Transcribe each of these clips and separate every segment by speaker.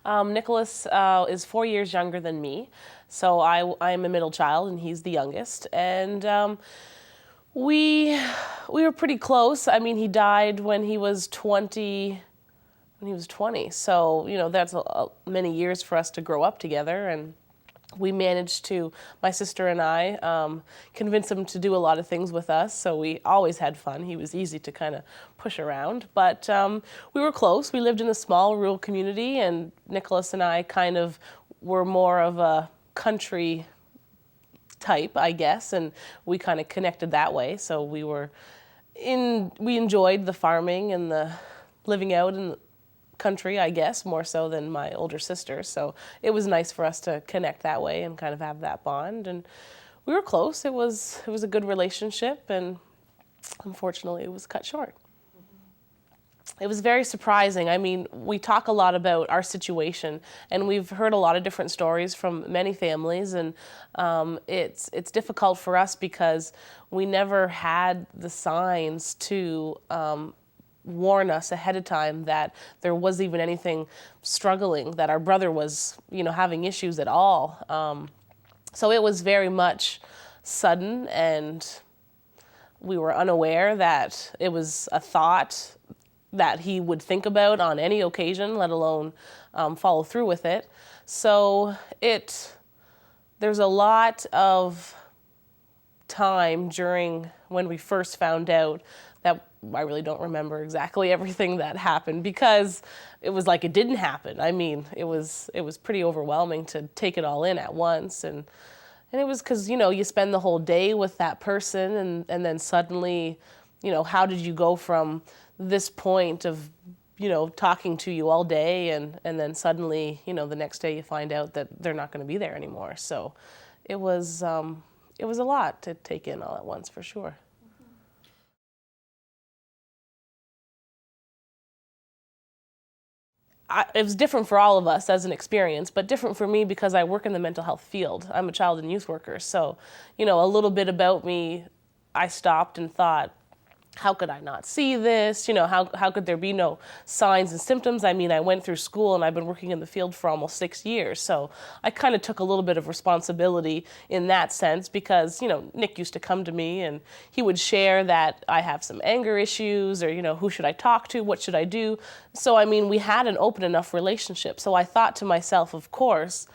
Speaker 1: Nicholas is 4 years younger than me, so I'm a middle child and he's the youngest. And we were pretty close. I mean, he died when he was 20. So, that's many years for us to grow up together. And we managed to, my sister and I, convince him to do a lot of things with us. So we always had fun. He was easy to kind of push around. But we were close. We lived in a small rural community, and Nicholas and I kind of were more of a country type, I guess, and we kind of connected that way. So we enjoyed the farming and the living out in the country, I guess, more so than my older sister. So it was nice for us to connect that way and kind of have that bond. And we were close. It was a good relationship, and unfortunately it was cut short. It was very surprising. I mean, we talk a lot about our situation, and we've heard a lot of different stories from many families, and it's difficult for us because we never had the signs to warn us ahead of time that there was even anything struggling, that our brother was, having issues at all. So it was very much sudden, and we were unaware that it was a thought that he would think about on any occasion, let alone follow through with it. So there's a lot of time during when we first found out that I really don't remember exactly everything that happened, because it was like it didn't happen. I mean, it was pretty overwhelming to take it all in at once, and it was because, you spend the whole day with that person, and then suddenly, how did you go from this point of, talking to you all day, and then suddenly, the next day you find out that they're not going to be there anymore. So it was a lot to take in all at once, for sure. It was different for all of us as an experience, but different for me because I work in the mental health field. I'm a child and youth worker, so, a little bit about me, I stopped and thought, how could I not see this? How could there be no signs and symptoms? I mean, I went through school and I've been working in the field for almost 6 years. So I kind of took a little bit of responsibility in that sense because, Nick used to come to me and he would share that I have some anger issues, or, who should I talk to? What should I do? So, I mean, we had an open enough relationship. So I thought to myself, of course,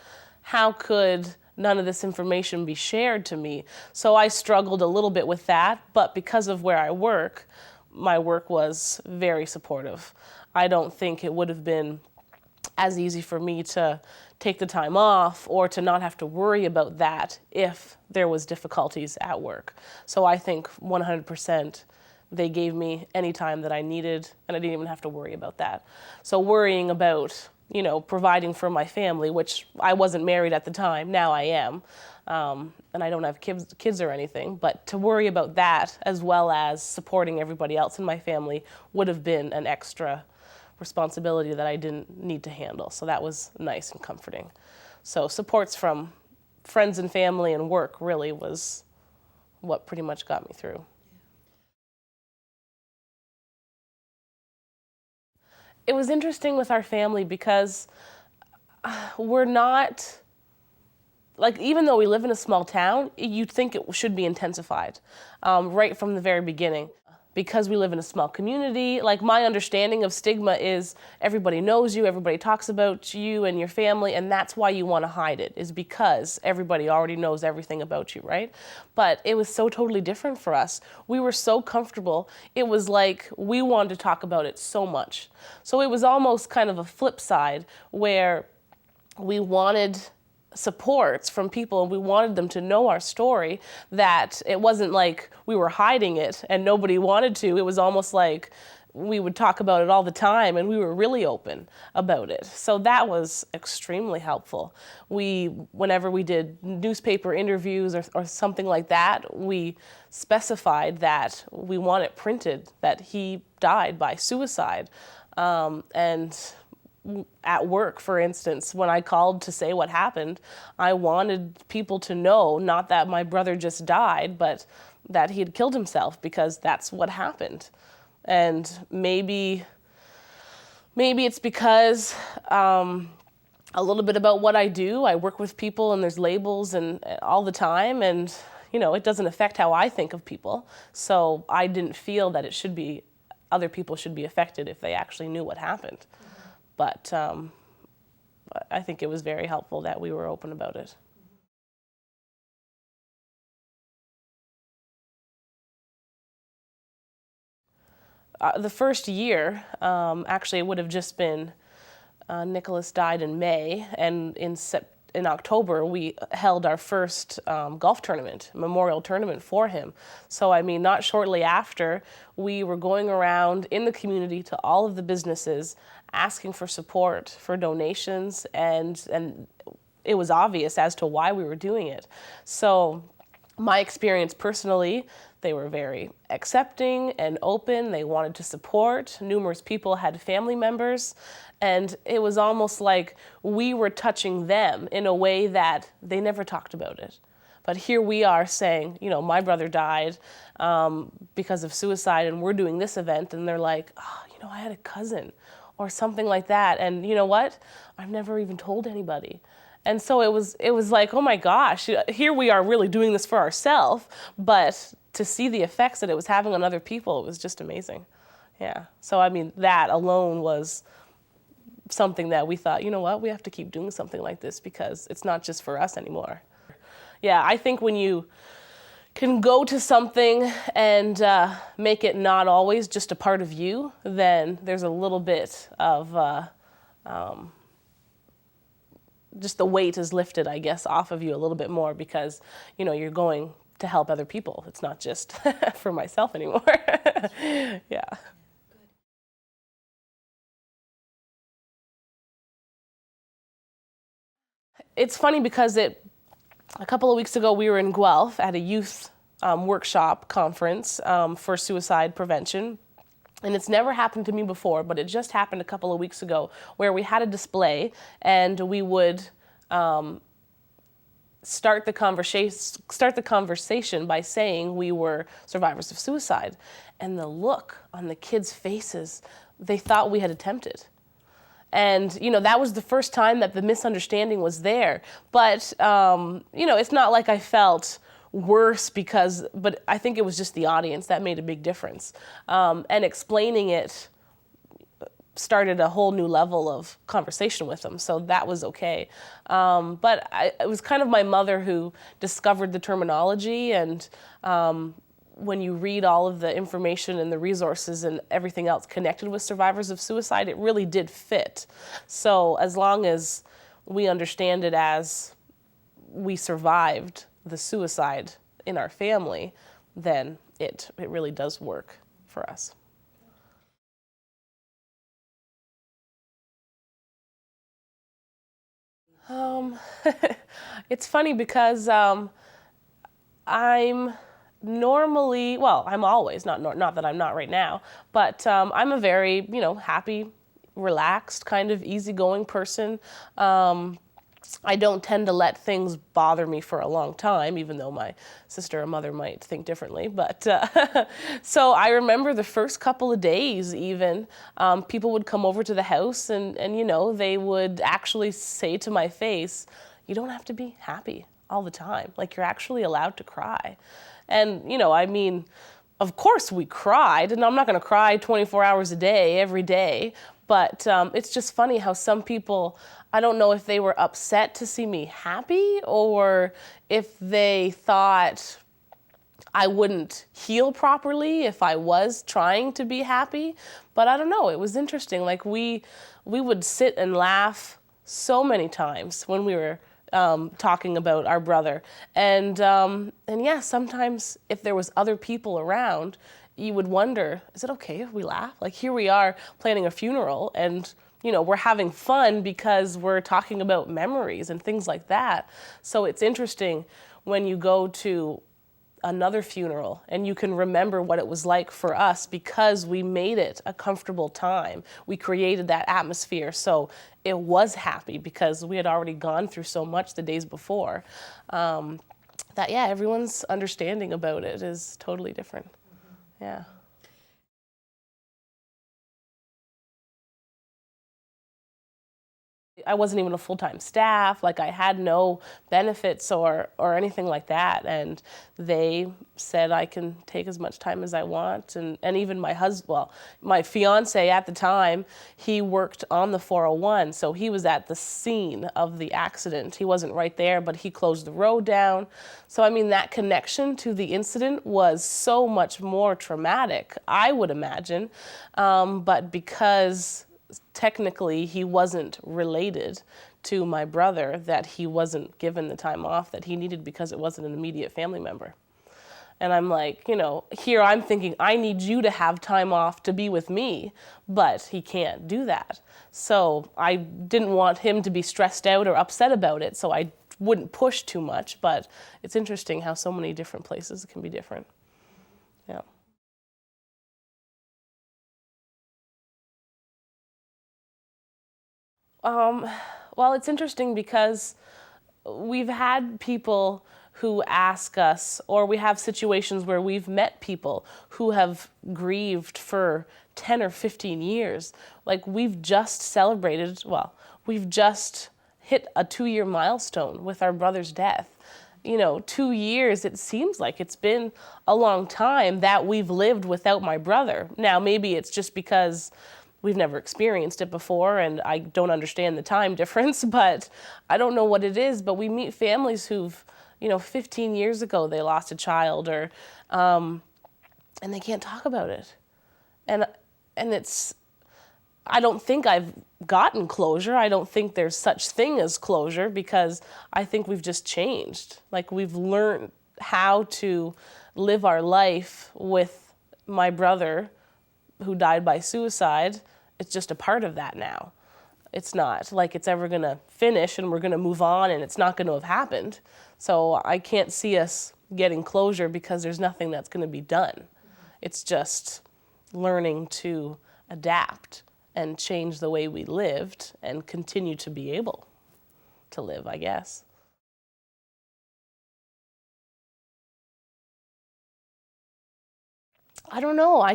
Speaker 1: how could none of this information be shared to me? So I struggled a little bit with that, but because of where I work, my work was very supportive. I don't think it would have been as easy for me to take the time off or to not have to worry about that if there was difficulties at work. So I think 100% they gave me any time that I needed, and I didn't even have to worry about that. So worrying about providing for my family, which I wasn't married at the time, now I am, and I don't have kids or anything, but to worry about that as well as supporting everybody else in my family would have been an extra responsibility that I didn't need to handle. So that was nice and comforting. So supports from friends and family and work really was what pretty much got me through. It was interesting with our family because we're not, like, even though we live in a small town, you'd think it should be intensified right from the very beginning. Because we live in a small community, like, my understanding of stigma is everybody knows you, everybody talks about you and your family, and that's why you want to hide it, is because everybody already knows everything about you, right? But it was so totally different for us. We were so comfortable. It was like we wanted to talk about it so much. So it was almost kind of a flip side where we wanted supports from people, and we wanted them to know our story, that it wasn't like we were hiding it and nobody wanted to. It was almost like we would talk about it all the time and we were really open about it. So that was extremely helpful. Whenever we did newspaper interviews or something like that, we specified that we want it printed that he died by suicide. And at work, for instance, when I called to say what happened, I wanted people to know, not that my brother just died, but that he had killed himself, because that's what happened. And maybe it's because a little bit about what I do. I work with people and there's labels and all the time, and it doesn't affect how I think of people. So I didn't feel that other people should be affected if they actually knew what happened. But I think it was very helpful that we were open about it. The first year, actually, it would have just been Nicholas died in May, and in October we held our first golf tournament, memorial tournament for him. So I mean, not shortly after, we were going around in the community to all of the businesses asking for support, for donations, and it was obvious as to why we were doing it. So my experience personally, they were very accepting and open. They wanted to support. Numerous people had family members, and it was almost like we were touching them in a way that they never talked about it. But here we are saying, my brother died because of suicide, and we're doing this event, and they're like, oh, I had a cousin or something like that, and you know what? I've never even told anybody. And so it was like, oh my gosh, here we are really doing this for ourselves, but to see the effects that it was having on other people, it was just amazing. Yeah. So I mean, that alone was something that we thought, we have to keep doing something like this because it's not just for us anymore. Yeah, I think when you can go to something and make it not always just a part of you, then there's a little bit of just the weight is lifted, I guess, off of you a little bit more because, you're going to help other people. It's not just for myself anymore. Yeah. It's funny because a couple of weeks ago we were in Guelph at a youth workshop conference for suicide prevention. And it's never happened to me before, but it just happened a couple of weeks ago where we had a display and we would start the conversation by saying we were survivors of suicide. And the look on the kids' faces, they thought we had attempted. And, that was the first time that the misunderstanding was there. But, it's not like I felt worse but I think it was just the audience that made a big difference. And explaining it started a whole new level of conversation with them, so that was okay. But it was kind of my mother who discovered the terminology, and when you read all of the information and the resources and everything else connected with survivors of suicide, it really did fit. So as long as we understand it as we survived the suicide in our family, then it really does work for us. It's funny because I'm normally, I'm always, not that I'm not right now, but I'm a very, happy, relaxed, kind of easygoing person. I don't tend to let things bother me for a long time, even though my sister or mother might think differently. But so I remember the first couple of days even, people would come over to the house and they would actually say to my face, you don't have to be happy all the time. Like, you're actually allowed to cry. And, I mean, of course we cried, and I'm not going to cry 24 hours a day, every day. But it's just funny how some people, I don't know if they were upset to see me happy or if they thought I wouldn't heal properly if I was trying to be happy. But I don't know, it was interesting. Like we would sit and laugh so many times when we were talking about our brother. And yeah, sometimes if there was other people around, you would wonder, is it okay if we laugh? Like, here we are planning a funeral and, we're having fun because we're talking about memories and things like that. So it's interesting when you go to another funeral and you can remember what it was like for us because we made it a comfortable time. We created that atmosphere. So it was happy because we had already gone through so much the days before. That, yeah, everyone's understanding about it is totally different. Yeah. I wasn't even a full-time staff. Like, I had no benefits or anything like that. And they said I can take as much time as I want. And even my husband, well, my fiance at the time, he worked on the 401. So he was at the scene of the accident. He wasn't right there, but he closed the road down. So, I mean, that connection to the incident was so much more traumatic, I would imagine. But because technically he wasn't related to my brother, that he wasn't given the time off that he needed because it wasn't an immediate family member. And I'm like, you know, here I'm thinking, I need you to have time off to be with me, but he can't do that. So I didn't want him to be stressed out or upset about it, so I wouldn't push too much. But it's interesting how so many different places can be different. Yeah. Well, it's interesting because we've had people who ask us, or we have situations where we've met people who have grieved for 10 or 15 years. Like, we've just celebrated, well, we've just hit a 2-year milestone with our brother's death. You know, 2 years, it seems like it's been a long time that we've lived without my brother. Now, maybe it's just because we've never experienced it before and I don't understand the time difference, but I don't know what it is. But we meet families who've, you know, 15 years ago they lost a child, or and they can't talk about it. And it's, I don't think I've gotten closure. I don't think there's such thing as closure, because I think we've just changed. Like, we've learned how to live our life with my brother who died by suicide. It's just a part of that now. It's not like it's ever going to finish and we're going to move on and it's not going to have happened. So I can't see us getting closure because there's nothing that's going to be done. It's just learning to adapt and change the way we lived and continue to be able to live, I guess. I don't know.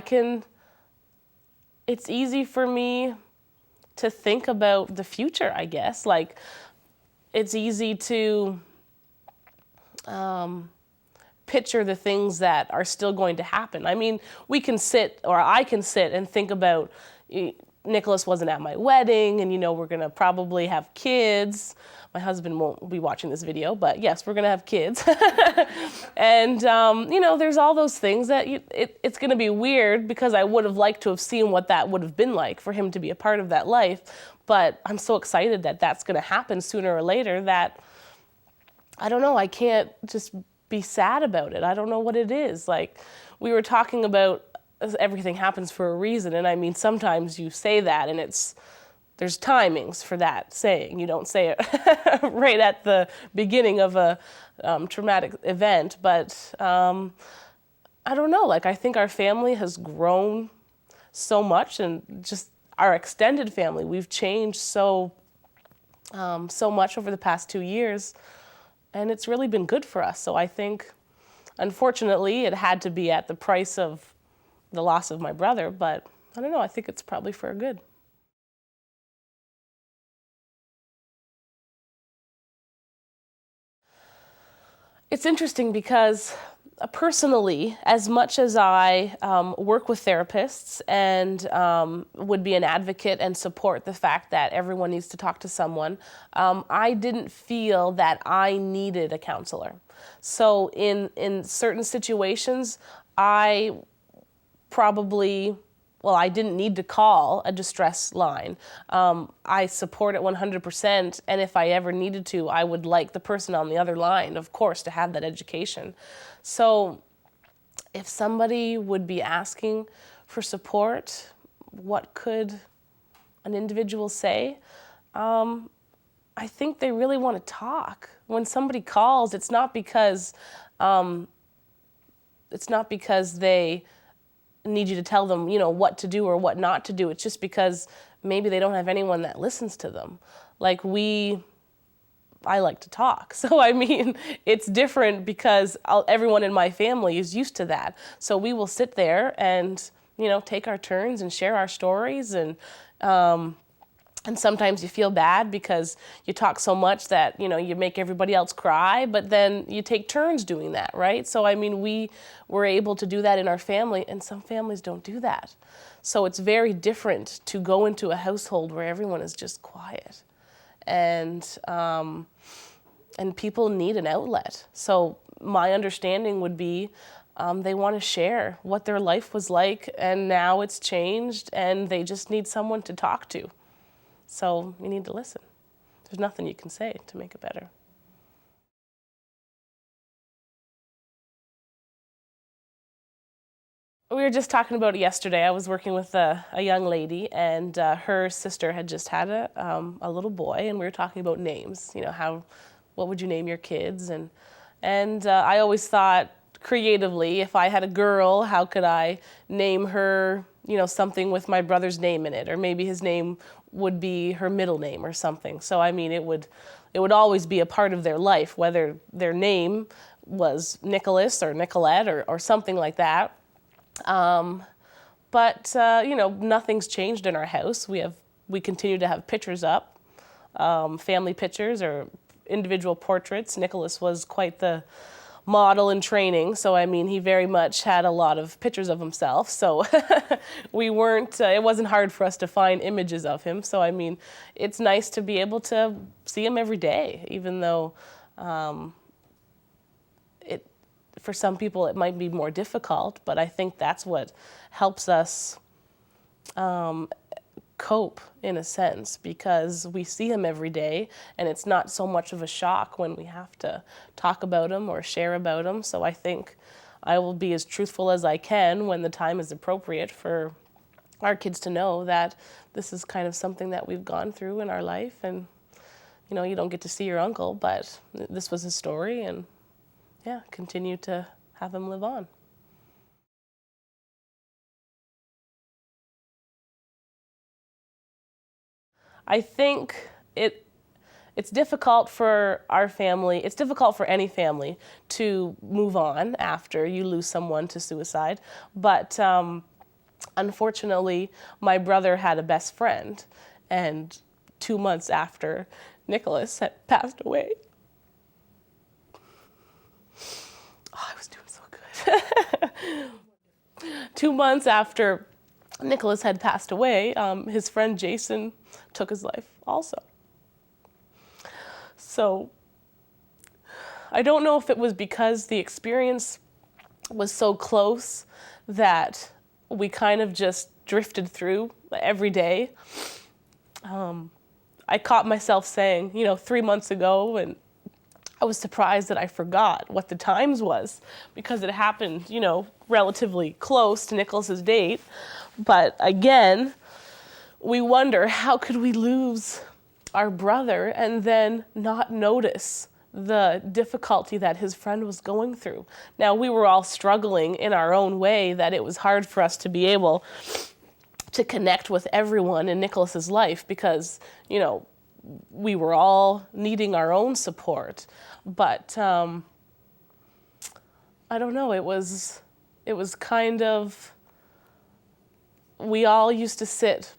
Speaker 1: It's easy for me to think about the future, I guess. Like, it's easy to picture the things that are still going to happen. I mean, we can sit, or I can sit and think about, Nicholas wasn't at my wedding, and, you know, we're going to probably have kids. My husband won't be watching this video, but yes, we're going to have kids. And, you know, there's all those things that it's going to be weird, because I would have liked to have seen what that would have been like for him to be a part of that life. But I'm so excited that that's going to happen sooner or later that, I don't know, I can't just be sad about it. I don't know what it is. Like, we were talking about everything happens for a reason. And I mean, sometimes you say that and there's timings for that saying. You don't say it right at the beginning of a traumatic event. But I don't know, like, I think our family has grown so much, and just our extended family, we've changed so much over the past 2 years, and it's really been good for us. So I think, unfortunately, it had to be at the price of the loss of my brother, but I don't know, I think it's probably for good. It's interesting because personally, as much as I work with therapists and would be an advocate and support the fact that everyone needs to talk to someone, I didn't feel that I needed a counselor. So in certain situations, I didn't need to call a distress line. I support it 100%, and if I ever needed to, I would like the person on the other line, of course, to have that education. So if somebody would be asking for support, what could an individual say? I think they really want to talk. When somebody calls, it's not because they need you to tell them, you know, what to do or what not to do. It's just because maybe they don't have anyone that listens to them. Like, I like to talk. So, I mean, it's different because everyone in my family is used to that. So we will sit there and, you know, take our turns and share our stories. And And sometimes you feel bad because you talk so much that, you make everybody else cry, but then you take turns doing that, right? So, I mean, we were able to do that in our family, and some families don't do that. So it's very different to go into a household where everyone is just quiet. And people need an outlet. So my understanding would be they want to share what their life was like, and now it's changed, and they just need someone to talk to. So you need to listen. There's nothing you can say to make it better. We were just talking about it yesterday. I was working with a young lady, and her sister had just had a little boy, and we were talking about names. What would you name your kids? And I always thought creatively, if I had a girl, how could I name her, something with my brother's name in it, or maybe his name would be her middle name or something. So I mean, it would always be a part of their life, whether their name was Nicholas or Nicolette or something like that. But nothing's changed in our house. We continue to have pictures up, family pictures or individual portraits. Nicholas was quite the model in training, so I mean, he very much had a lot of pictures of himself. So we weren't. It wasn't hard for us to find images of him. So I mean, it's nice to be able to see him every day, even though for some people it might be more difficult, but I think that's what helps us cope in a sense, because we see him every day and it's not so much of a shock when we have to talk about him or share about him. So I think I will be as truthful as I can when the time is appropriate for our kids to know that this is kind of something that we've gone through in our life, and you don't get to see your uncle, but this was his story, and continue to have him live on. I think it's difficult for our family, it's difficult for any family to move on after you lose someone to suicide, but unfortunately, my brother had a best friend, and 2 months after Nicholas had passed away, I was doing so good. 2 months after Nicholas had passed away, his friend Jason took his life also. So I don't know if it was because the experience was so close that we kind of just drifted through every day. I caught myself saying, 3 months ago, and I was surprised that I forgot what the times was, because it happened, relatively close to Nicholas's date. But again, we wonder, how could we lose our brother and then not notice the difficulty that his friend was going through? Now, we were all struggling in our own way, that it was hard for us to be able to connect with everyone in Nicholas's life, because, we were all needing our own support. But I don't know, it was kind of, we all used to sit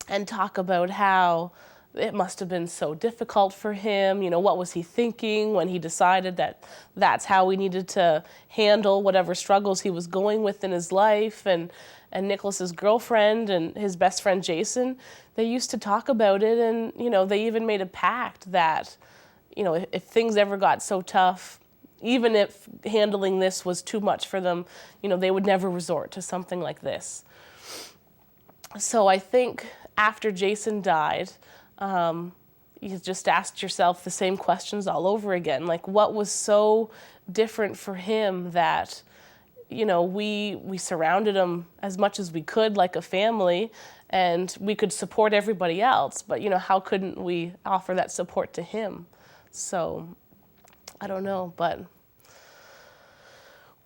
Speaker 1: and talk about how it must have been so difficult for him. What was he thinking when he decided that that's how we needed to handle whatever struggles he was going with in his life. And Nicholas's girlfriend and his best friend Jason, they used to talk about it, and they even made a pact that if things ever got so tough, even if handling this was too much for them, they would never resort to something like this. So I think after Jason died, you just asked yourself the same questions all over again. Like, what was so different for him that, we surrounded him as much as we could like a family, and we could support everybody else, but, how couldn't we offer that support to him? So, I don't know, but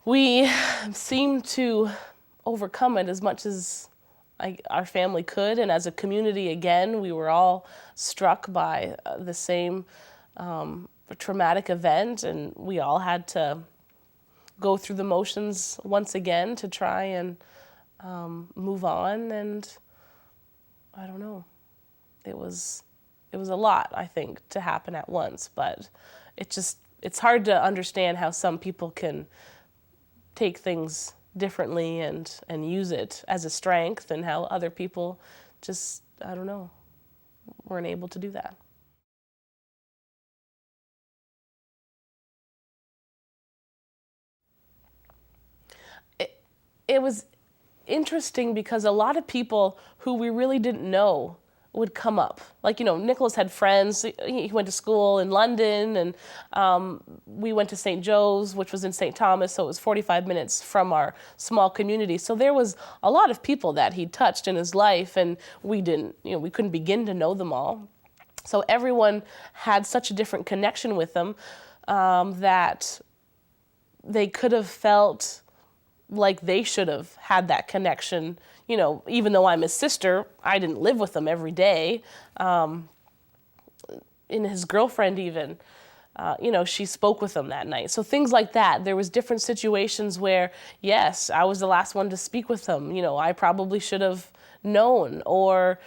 Speaker 1: we seem to overcome it as much as our family could, and as a community, again, we were all struck by the same traumatic event, and we all had to go through the motions once again to try and move on, and I don't know. it was a lot, I think, to happen at once. But it's hard to understand how some people can take things differently and use it as a strength, and how other people just, I don't know, weren't able to do that. It was interesting because a lot of people who we really didn't know would come up. Like, Nicholas had friends. He went to school in London, and we went to St. Joe's, which was in St. Thomas, so it was 45 minutes from our small community. So there was a lot of people that he touched in his life, and we couldn't begin to know them all. So everyone had such a different connection with them that they could have felt like they should have had that connection. Even though I'm his sister, I didn't live with him every day. And his girlfriend even, she spoke with him that night. So things like that. There was different situations where, yes, I was the last one to speak with him. I probably should have known, or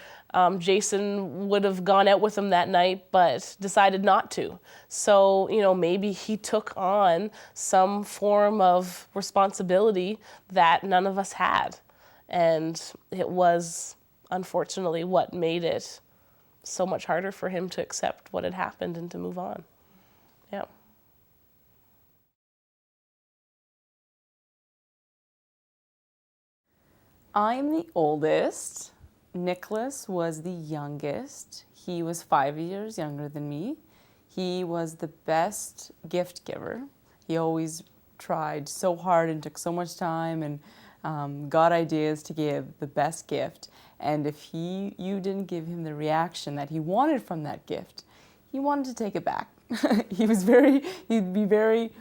Speaker 1: Jason would have gone out with him that night but decided not to. So, maybe he took on some form of responsibility that none of us had. And it was, unfortunately, what made it so much harder for him to accept what had happened and to move on. Yeah.
Speaker 2: I'm the oldest. Nicholas was the youngest. He was 5 years younger than me. He was the best gift giver. He always tried so hard and took so much time and got ideas to give the best gift. And if you didn't give him the reaction that he wanted from that gift, he wanted to take it back. He'd be very,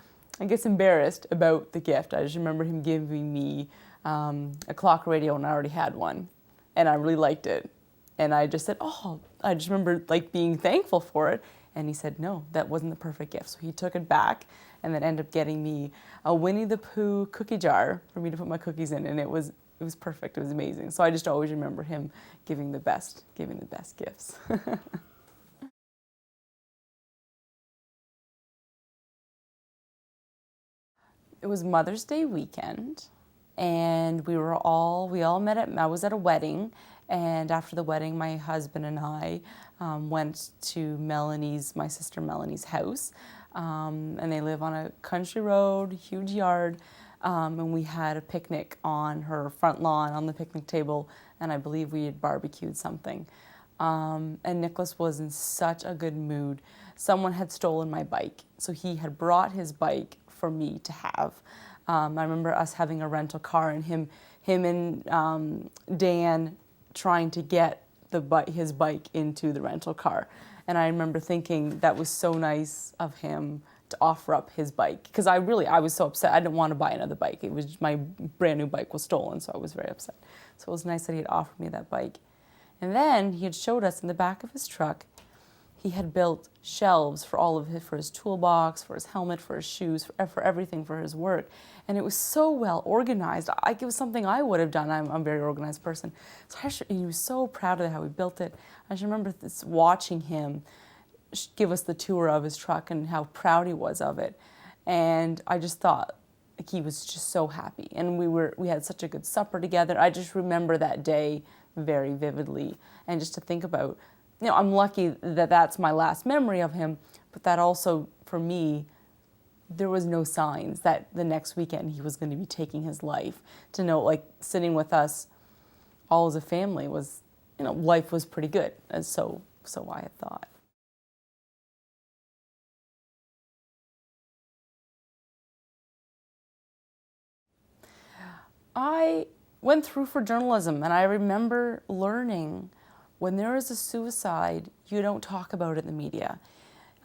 Speaker 2: I guess, embarrassed about the gift. I just remember him giving me a clock radio, and I already had one. And I really liked it. And I just said, I just remember being thankful for it. And he said, no, that wasn't the perfect gift. So he took it back and then ended up getting me a Winnie the Pooh cookie jar for me to put my cookies in. And it was perfect. It was amazing. So I just always remember him giving the best gifts. It was Mother's Day weekend. And we all met I was at a wedding, and after the wedding, my husband and I went to my sister Melanie's house, and they live on a country road, huge yard, and we had a picnic on her front lawn on the picnic table, and I believe we had barbecued something. And Nicholas was in such a good mood. Someone had stolen my bike, so he had brought his bike for me to have. I remember us having a rental car and him and Dan trying to get his bike into the rental car. And I remember thinking that was so nice of him to offer up his bike, because I was so upset. I didn't want to buy another bike. It was my brand new bike was stolen, so I was very upset. So it was nice that he had offered me that bike. And then he had showed us in the back of his truck, he had built shelves for his toolbox, for his helmet, for his shoes, for everything, for his work. And it was so well organized. It was something I would have done. I'm a very organized person. So he was so proud of how he built it. I just remember watching him give us the tour of his truck and how proud he was of it. And I just thought he was just so happy. And we had such a good supper together. I just remember that day very vividly. And just to think about, I'm lucky that that's my last memory of him, but that also, for me, there was no signs that the next weekend he was going to be taking his life. To know, sitting with us all as a family was, life was pretty good. And so I had thought. I went through for journalism, and I remember learning when there is a suicide, you don't talk about it in the media.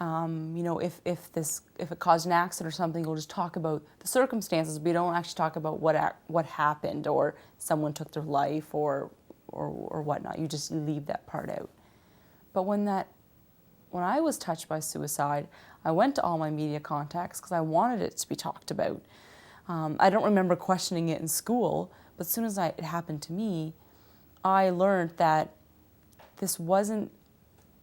Speaker 2: If it caused an accident or something, you'll just talk about the circumstances, but you don't actually talk about what happened, or someone took their life or whatnot. You just leave that part out. But when I was touched by suicide, I went to all my media contacts because I wanted it to be talked about. I don't remember questioning it in school, but as soon as it happened to me, I learned that this wasn't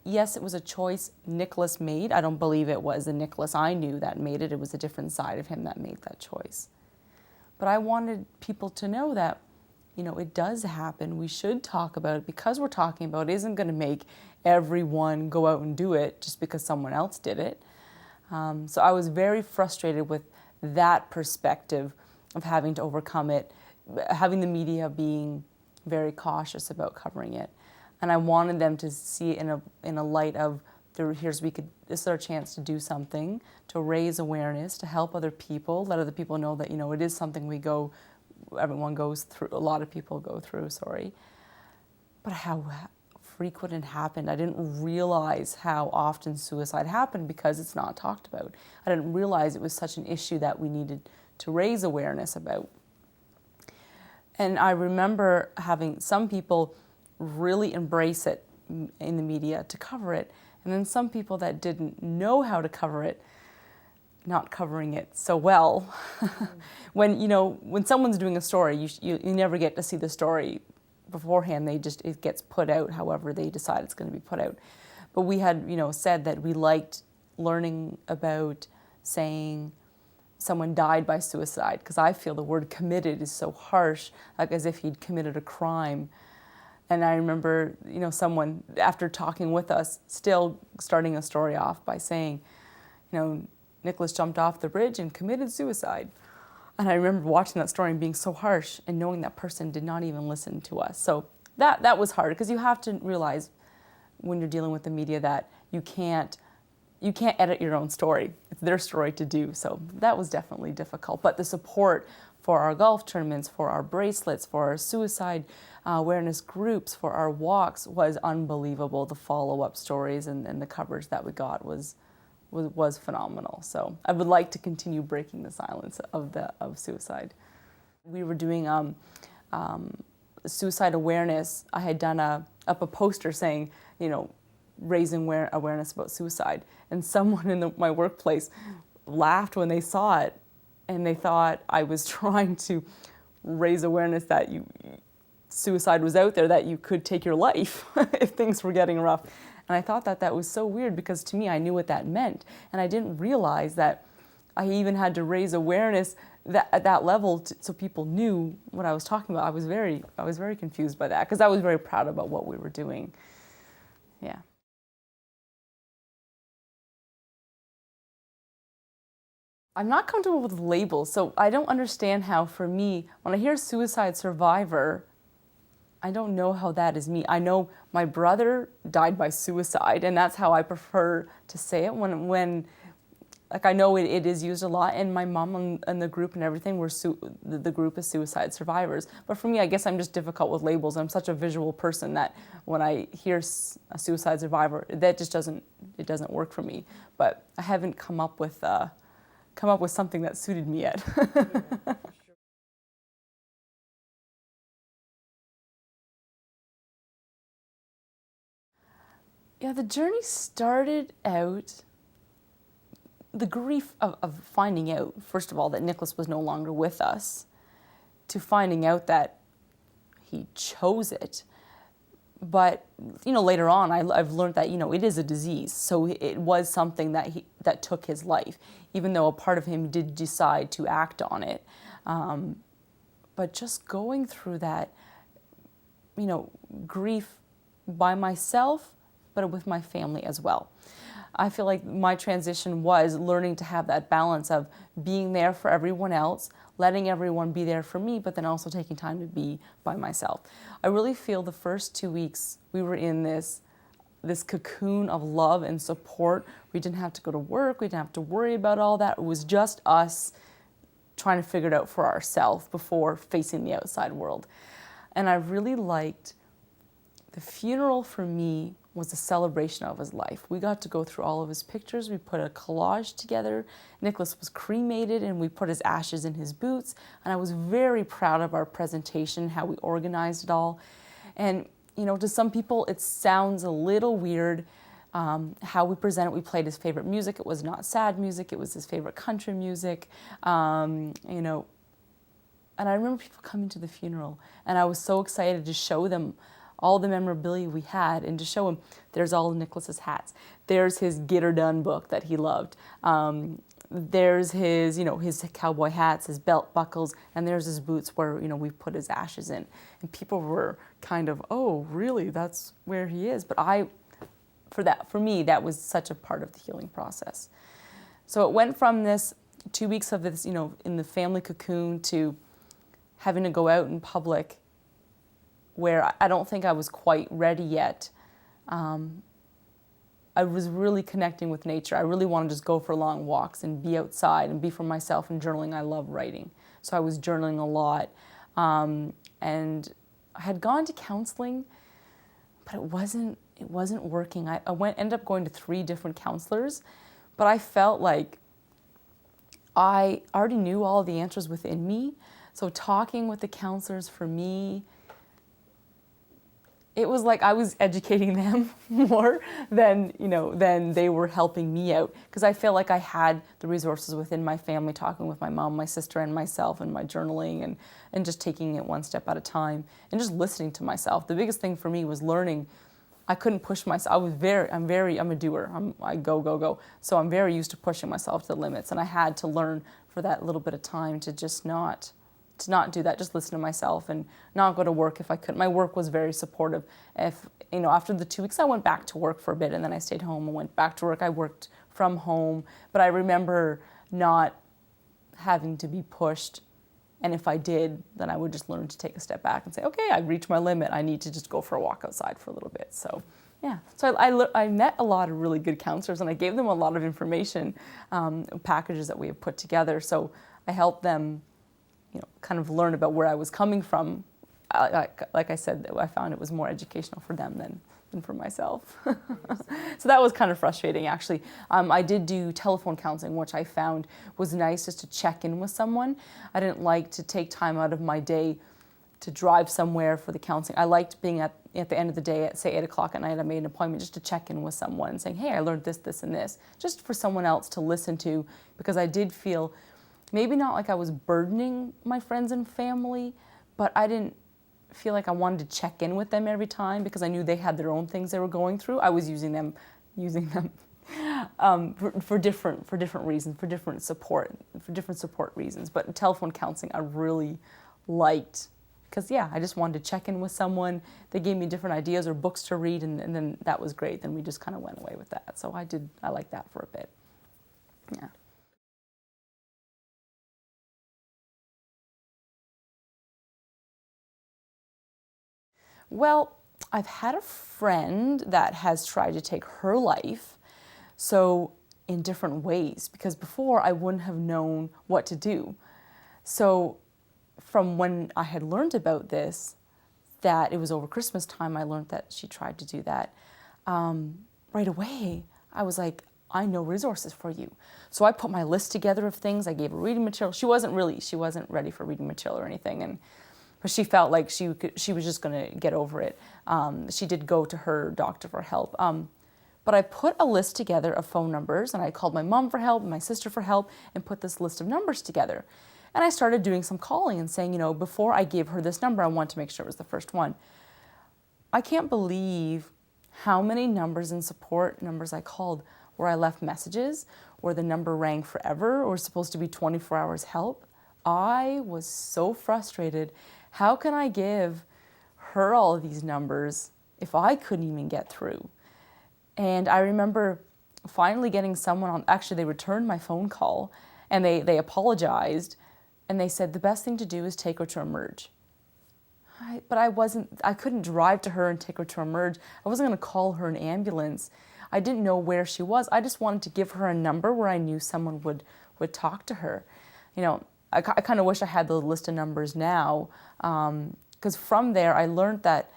Speaker 2: yes, it was a choice Nicholas made. I don't believe it was the Nicholas I knew that made it. It was a different side of him that made that choice. But I wanted people to know that, it does happen. We should talk about it. Because we're talking about it isn't going to make everyone go out and do it just because someone else did it. So I was very frustrated with that perspective of having to overcome it, having the media being very cautious about covering it. And I wanted them to see it in a light of, this is our chance to do something, to raise awareness, to help other people, let other people know that, it is something everyone goes through, a lot of people go through, But how frequent it happened. I didn't realize how often suicide happened because it's not talked about. I didn't realize it was such an issue that we needed to raise awareness about. And I remember having some people really embrace it in the media to cover it, and then some people that didn't know how to cover it, not covering it so well. When someone's doing a story, you never get to see the story beforehand. It gets put out however they decide it's going to be put out. But we had, said that we liked learning about saying someone died by suicide, because I feel the word committed is so harsh, like as if he'd committed a crime. And I remember, someone, after talking with us, still starting a story off by saying, Nicholas jumped off the bridge and committed suicide. And I remember watching that story and being so harsh and knowing that person did not even listen to us. So that was hard, because you have to realize when you're dealing with the media that you can't edit your own story. It's their story to do. So that was definitely difficult. But the support for our golf tournaments, for our bracelets, for our suicide awareness groups, for our walks was unbelievable. The follow-up stories and the coverage that we got was phenomenal. So I would like to continue breaking the silence of suicide. We were doing suicide awareness. I had done up a poster saying, raising awareness about suicide. And someone in my workplace laughed when they saw it, and they thought I was trying to raise awareness that suicide was out there, that you could take your life if things were getting rough. And I thought that was so weird, because to me, I knew what that meant. And I didn't realize that I even had to raise awareness at that level so people knew what I was talking about. I was very confused by that, because I was very proud about what we were doing. Yeah. I'm not comfortable with labels, so I don't understand how, for me, when I hear suicide survivor, I don't know how that is me. I know my brother died by suicide, and that's how I prefer to say it. When I know it is used a lot, and my mom and the group and everything, the group is suicide survivors. But for me, I guess I'm just difficult with labels. I'm such a visual person that when I hear a suicide survivor, that just doesn't work for me. But I haven't come up with something that suited me yet. Yeah, the journey started out, the grief of finding out, first of all, that Nicholas was no longer with us, to finding out that he chose it. But, later on, I've learned that, it is a disease. So it was something that took his life, even though a part of him did decide to act on it. But just going through that, grief by myself, but with my family as well. I feel like my transition was learning to have that balance of being there for everyone else, letting everyone be there for me, but then also taking time to be by myself. I really feel the first 2 weeks we were in this cocoon of love and support. We didn't have to go to work. We didn't have to worry about all that. It was just us trying to figure it out for ourselves before facing the outside world. And I really liked the funeral. For me, was a celebration of his life. We got to go through all of his pictures. We put a collage together. Nicholas was cremated, and we put his ashes in his boots. And I was very proud of our presentation, how we organized it all. And, to some people, it sounds a little weird how we presented. We played his favorite music. It was not sad music. It was his favorite country music, And I remember people coming to the funeral, and I was so excited to show them all the memorabilia we had, and to show him, there's all of Nicholas's hats. There's his Get Her Done book that he loved. There's his, his cowboy hats, his belt buckles, and there's his boots where, we've put his ashes in. And people were kind of, oh, really? That's where he is. But for me, that was such a part of the healing process. So it went from this 2 weeks of this, in the family cocoon, to having to go out in public where I don't think I was quite ready yet. I was really connecting with nature. I really wanted to just go for long walks and be outside and be for myself, and journaling. I love writing. So I was journaling a lot. And I had gone to counseling, but it wasn't working. I ended up going to 3 different counselors, but I felt like I already knew all the answers within me. So talking with the counselors, for me, it was like I was educating them more than they were helping me out, because I feel like I had the resources within my family, talking with my mom, my sister, and myself, and my journaling, and just taking it one step at a time and just listening to myself. The biggest thing for me was learning. I couldn't push myself. I'm a doer. I go. So I'm very used to pushing myself to the limits, and I had to learn for that little bit of time to just not do that, just listen to myself and not go to work if I couldn't. My work was very supportive. After the 2 weeks, I went back to work for a bit, and then I stayed home and went back to work. I worked from home, but I remember not having to be pushed. And if I did, then I would just learn to take a step back and say, okay, I've reached my limit. I need to just go for a walk outside for a little bit. So, yeah. So I met a lot of really good counselors, and I gave them a lot of information, packages that we have put together. So I helped them kind of learn about where I was coming from. Like I said, I found it was more educational for them than for myself. So that was kind of frustrating, actually. I did do telephone counseling, which I found was nice, just to check in with someone. I didn't like to take time out of my day to drive somewhere for the counseling. I liked being at the end of the day at, say, 8 o'clock at night, I made an appointment just to check in with someone and saying, hey, I learned this, this, and this, just for someone else to listen to, because I did feel maybe not like I was burdening my friends and family, but I didn't feel like I wanted to check in with them every time, because I knew they had their own things they were going through. I was using them for different reasons, for different support reasons. But telephone counseling I really liked, because I just wanted to check in with someone. They gave me different ideas or books to read, and then that was great. Then we just kind of went away with that. So I liked that for a bit. Yeah. Well, I've had a friend that has tried to take her life, so in different ways, because before I wouldn't have known what to do. So from when I had learned about this, that it was over Christmas time, I learned that she tried to do that. Right away, I was like, I know resources for you. So I put my list together of things. I gave her reading material. She wasn't ready for reading material or anything, but she felt like she was just going to get over it. She did go to her doctor for help. But I put a list together of phone numbers, and I called my mom for help, my sister for help, and put this list of numbers together. And I started doing some calling and saying, before I gave her this number, I want to make sure it was the first one. I can't believe how many numbers and support numbers I called where I left messages, or the number rang forever, or supposed to be 24 hours help. I was so frustrated. How can I give her all of these numbers if I couldn't even get through? And I remember finally getting someone on, actually they returned my phone call, and they apologized, and they said the best thing to do is take her to Emerge. But I couldn't drive to her and take her to Emerge. I wasn't going to call her an ambulance. I didn't know where she was. I just wanted to give her a number where I knew someone would talk to her. I kind of wish I had the list of numbers now, because from there I learned that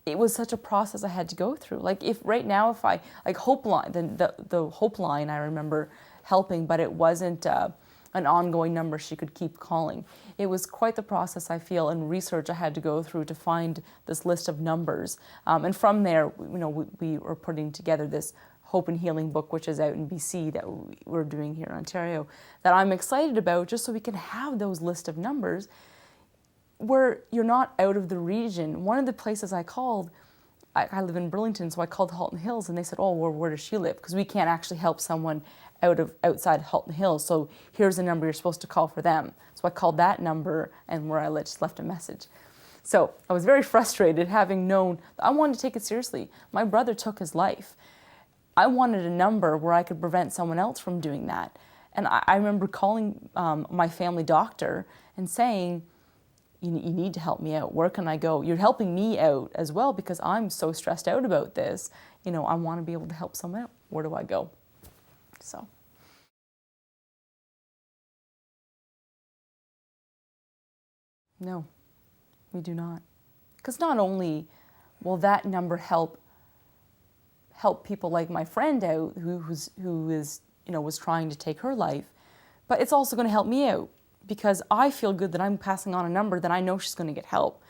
Speaker 2: it was such a process I had to go through. Like if I, like Hope Line, the Hope Line I remember helping, but it wasn't an ongoing number she could keep calling. It was quite the process, I feel, and research I had to go through to find this list of numbers. And from there, we were putting together this Hope and Healing book, which is out in BC, that we're doing here in Ontario, that I'm excited about, just so we can have those list of numbers where you're not out of the region. One of the places I called, I live in Burlington, so I called Halton Hills, and they said, oh, well, where does she live? Because we can't actually help someone outside Halton Hills, so here's a number you're supposed to call for them. So I called that number, and where I just left a message. So I was very frustrated, having known I wanted to take it seriously. My brother took his life. I wanted a number where I could prevent someone else from doing that. And I remember calling my family doctor and saying, you need to help me out. Where can I go? You're helping me out as well, because I'm so stressed out about this. I want to be able to help someone out. Where do I go? So. No, we do not. Because not only will that number help people like my friend out who was trying to take her life, but it's also going to help me out, because I feel good that I'm passing on a number that I know she's going to get help.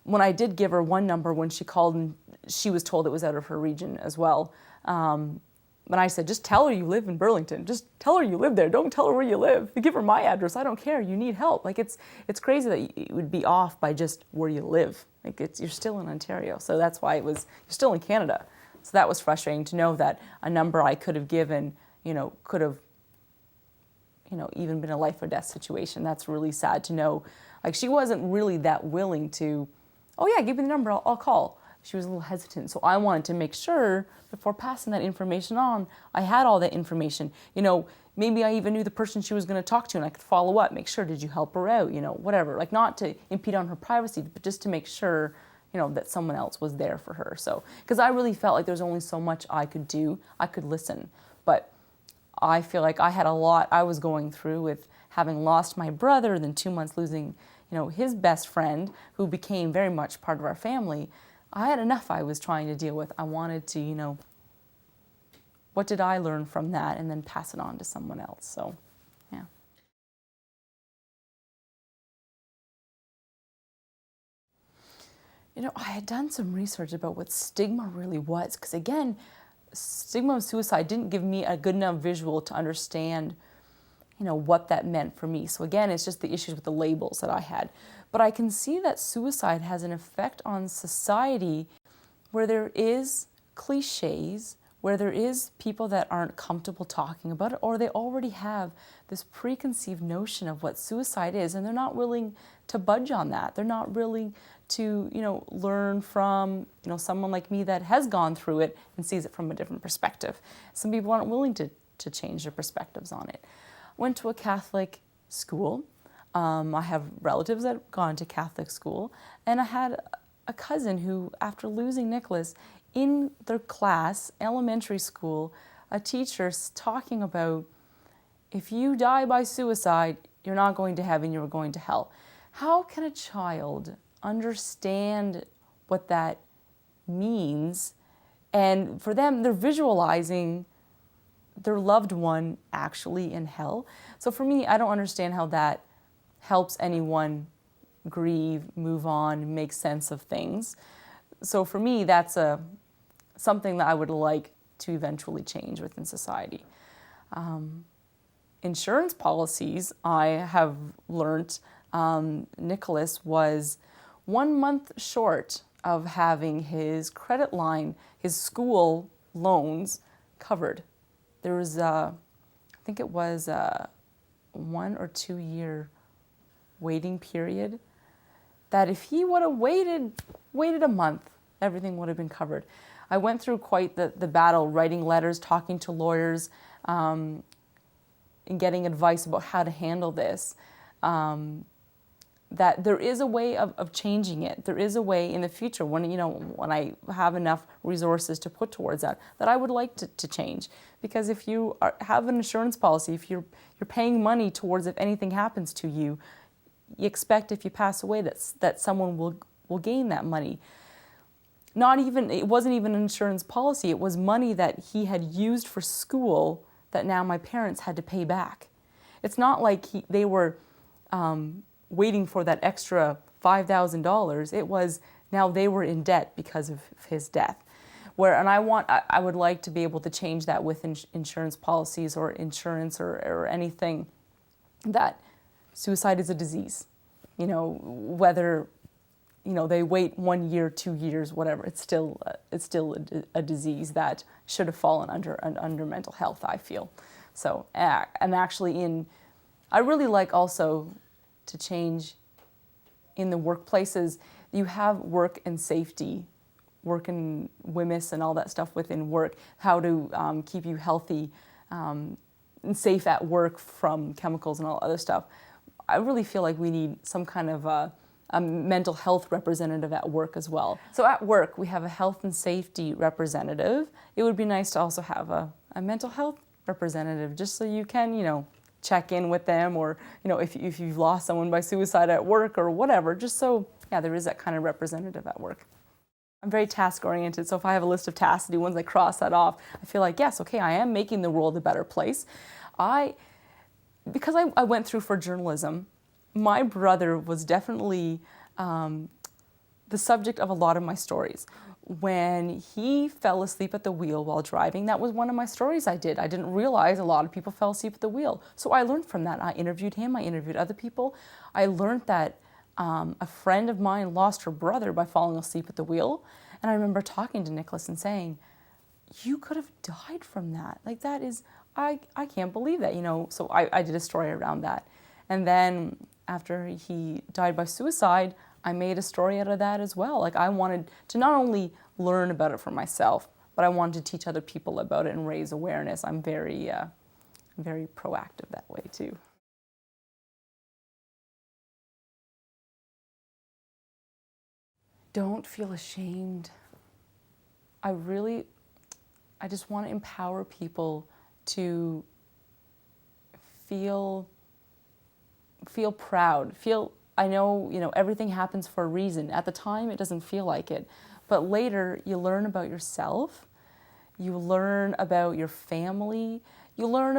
Speaker 2: When I did give her one number when she called, and she was told it was out of her region as well, but I said, just tell her you live in Burlington. Just tell her you live there. Don't tell her where you live. You give her my address. I don't care. You need help. Like, it's crazy that it would be off by just where you live. Like, you're still in Ontario. So that's why you're still in Canada. So that was frustrating to know that a number I could have given, could have, even been a life or death situation. That's really sad to know. Like, she wasn't really that willing to, oh yeah, give me the number, I'll call. She was a little hesitant. So I wanted to make sure before passing that information on, I had all that information. Maybe I even knew the person she was going to talk to, and I could follow up, make sure, did you help her out, whatever. Like, not to impede on her privacy, but just to make sure, that someone else was there for her. So, because I really felt like there's only so much I could do. I could listen, but I feel like I had a lot I was going through with having lost my brother, then 2 months losing, his best friend, who became very much part of our family. I had enough I was trying to deal with. I wanted to, what did I learn from that, and then pass it on to someone else. So, yeah. I had done some research about what stigma really was, because again, stigma of suicide didn't give me a good enough visual to understand, what that meant for me. So again, it's just the issues with the labels that I had. But I can see that suicide has an effect on society where there is cliches, where there is people that aren't comfortable talking about it, or they already have this preconceived notion of what suicide is, and they're not willing to budge on that. They're not willing to, learn from, someone like me that has gone through it and sees it from a different perspective. Some people aren't willing to change their perspectives on it. Went to a Catholic school. I have relatives that have gone to Catholic school, and I had a cousin who, after losing Nicholas, in their class, elementary school, a teacher's talking about, if you die by suicide, you're not going to heaven, you're going to hell. How can a child understand what that means? And for them, they're visualizing their loved one actually in hell. So for me, I don't understand how that helps anyone grieve, move on, make sense of things. So for me, that's something that I would like to eventually change within society. Insurance policies, I have learned, Nicholas was 1 month short of having his credit line, his school loans covered. There was, I think it was a 1 or 2 year waiting period, that if he would have waited a month, everything would have been covered. I went through quite the battle, writing letters, talking to lawyers, and getting advice about how to handle this. That there is a way of changing it. There is a way in the future when I have enough resources to put towards that I would like to change. Because if you have an insurance policy, if you're paying money towards if anything happens to you, you expect if you pass away that someone will gain that money. It wasn't even an insurance policy. It was money that he had used for school that now my parents had to pay back. It's not like they were waiting for that extra $5,000. It was now they were in debt because of his death. I would like to be able to change that with insurance policies or insurance or anything, that suicide is a disease. whether, they wait 1 year, 2 years, whatever, it's still a disease that should have fallen under mental health, I feel. So, and actually I really like also to change in the workplaces. You have work and safety, work and WMIS and all that stuff within work, how to keep you healthy and safe at work from chemicals and all other stuff. I really feel like we need some kind of a mental health representative at work as well. So at work, we have a health and safety representative. It would be nice to also have a mental health representative, just so you can, check in with them, or, if you've lost someone by suicide at work or whatever, just so, there is that kind of representative at work. I'm very task-oriented, so if I have a list of tasks to do, once I cross that off, I feel like, yes, okay, I am making the world a better place. Because I went through for journalism, my brother was definitely the subject of a lot of my stories. When he fell asleep at the wheel while driving, that was one of my stories I did. I didn't realize a lot of people fell asleep at the wheel. So I learned from that. I interviewed him, I interviewed other people. I learned that a friend of mine lost her brother by falling asleep at the wheel. And I remember talking to Nicholas and saying, you could have died from that. Like, that is, I can't believe that, So I did a story around that. And then after he died by suicide, I made a story out of that as well. Like, I wanted to not only learn about it for myself, but I wanted to teach other people about it and raise awareness. I'm very proactive that way too. Don't feel ashamed. I just want to empower people to feel proud, I know, everything happens for a reason. At the time, it doesn't feel like it. But later, you learn about yourself. You learn about your family. I learned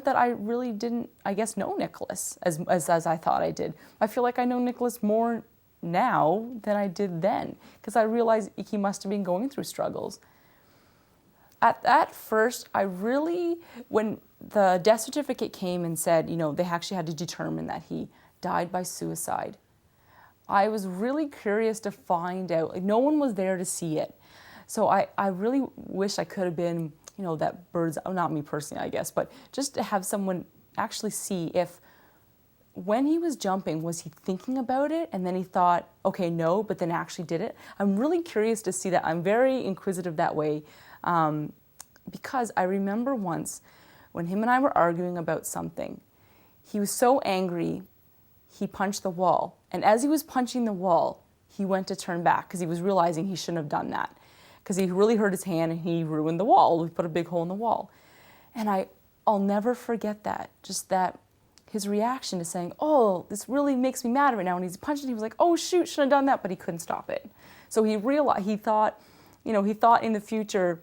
Speaker 2: that I really didn't, know Nicholas as I thought I did. I feel like I know Nicholas more now than I did then, because I realized he must have been going through struggles. At first, when the death certificate came and said, they actually had to determine that he died by suicide, I was really curious to find out. Like, no one was there to see it. So I really wish I could have been, that bird's, not me personally, I guess, but just to have someone actually see if, when he was jumping, was he thinking about it and then he thought, okay, no, but then actually did it? I'm really curious to see that. I'm very inquisitive that way. Because I remember once when him and I were arguing about something, he was so angry, he punched the wall. And as he was punching the wall, he went to turn back because he was realizing he shouldn't have done that, because he really hurt his hand and he ruined the wall. We put a big hole in the wall. And I'll never forget that, just that his reaction to saying, oh, this really makes me mad right now. And he's punching, he was like, oh shoot, shouldn't have done that, but he couldn't stop it. So he thought in the future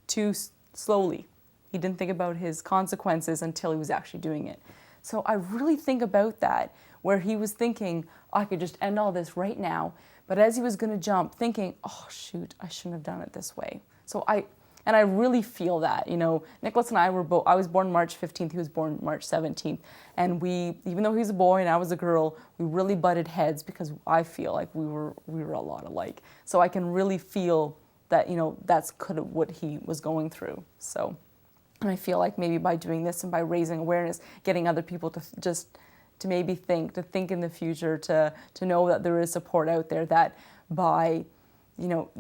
Speaker 2: too slowly. He didn't think about his consequences until he was actually doing it. So I really think about that, where he was thinking, I could just end all this right now. But as he was going to jump, thinking, oh shoot, I shouldn't have done it this way. So I really feel that, Nicholas and I I was born March 15th, he was born March 17th. And even though he's a boy and I was a girl, we really butted heads because I feel like we were a lot alike. So I can really feel that, that's kind of what he was going through. So, and I feel like maybe by doing this and by raising awareness, getting other people to maybe think in the future, to know that there is support out there, that by,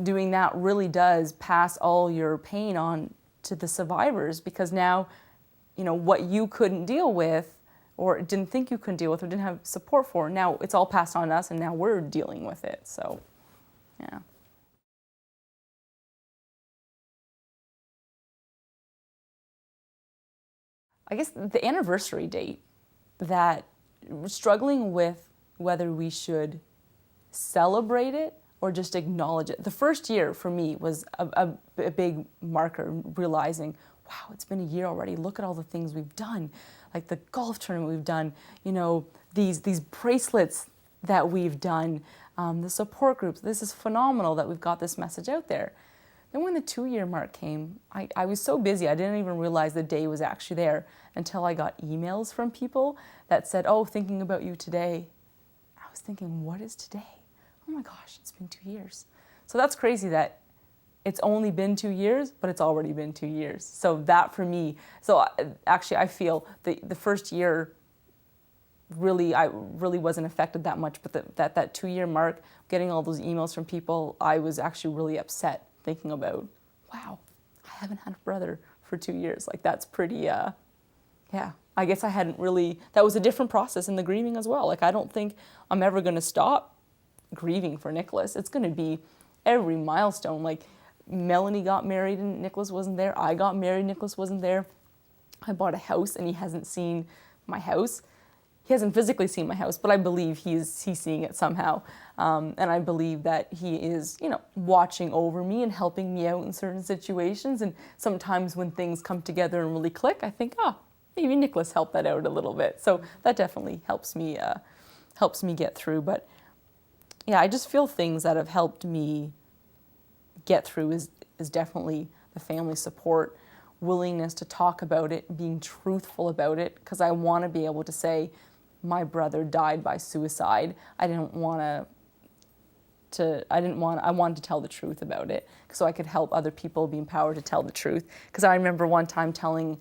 Speaker 2: doing that really does pass all your pain on to the survivors, because now, what you couldn't deal with or didn't think you couldn't deal with or didn't have support for, now it's all passed on to us and now we're dealing with it. So, yeah. I guess the anniversary date, that struggling with whether we should celebrate it or just acknowledge it. The first year for me was a big marker, realizing, wow, it's been a year already. Look at all the things we've done, like the golf tournament we've done, these bracelets that we've done, the support groups. This is phenomenal that we've got this message out there. Then when the 2-year mark came, I was so busy, I didn't even realize the day was actually there until I got emails from people that said, oh, thinking about you today. I was thinking, what is today? Oh my gosh, it's been 2 years. So that's crazy that it's only been 2 years, but it's already been 2 years. So that for me, so actually I feel the first year I really wasn't affected that much, but that 2-year mark, getting all those emails from people, I was actually really upset thinking about, wow, I haven't had a brother for 2 years. Like that's pretty, yeah. I guess I hadn't really, that was a different process in the grieving as well. Like I don't think I'm ever gonna stop grieving for Nicholas. It's gonna be every milestone. Like Melanie got married and Nicholas wasn't there. I got married, Nicholas wasn't there. I bought a house and he hasn't seen my house. He hasn't physically seen my house, but I believe he's seeing it somehow. And I believe that he is, watching over me and helping me out in certain situations. And sometimes when things come together and really click, I think, maybe Nicholas helped that out a little bit. So that definitely helps me get through. But yeah, I just feel things that have helped me get through is definitely the family support, willingness to talk about it, being truthful about it, because I want to be able to say, my brother died by suicide. I wanted to tell the truth about it so I could help other people be empowered to tell the truth. Because I remember one time telling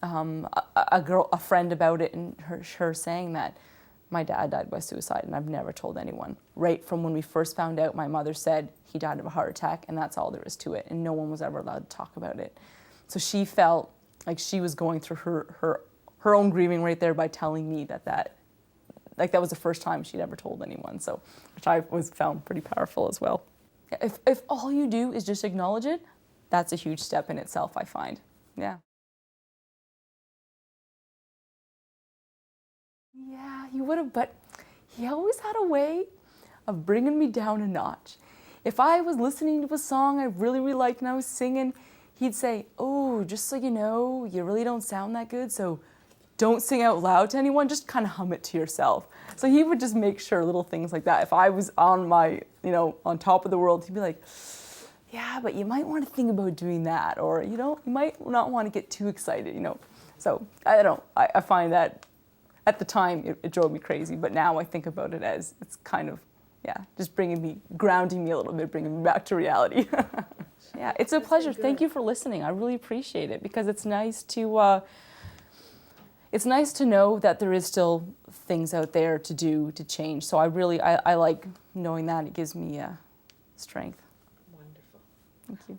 Speaker 2: a friend about it and her saying that my dad died by suicide and I've never told anyone. Right from when we first found out, my mother said he died of a heart attack and that's all there is to it, and no one was ever allowed to talk about it. So she felt like she was going through her own grieving right there by telling me that was the first time she'd ever told anyone. So, which I found pretty powerful as well. If all you do is just acknowledge it, that's a huge step in itself, I find. Yeah. Yeah, he would have, but he always had a way of bringing me down a notch. If I was listening to a song I really, really liked and I was singing, he'd say, oh, just so you know, you really don't sound that good, so don't sing out loud to anyone, just kind of hum it to yourself. So he would just make sure little things like that. If I was on my, on top of the world, he'd be like, yeah, but you might want to think about doing that, or, you might not want to get too excited, So I don't know, I find that at the time it drove me crazy, but now I think about it as it's kind of, just grounding me a little bit, bringing me back to reality. Yeah, it's a pleasure. Thank you for listening. I really appreciate it because it's nice to know that there is still things out there to do to change. So I like knowing that. It gives me strength.
Speaker 3: Wonderful.
Speaker 2: Thank you.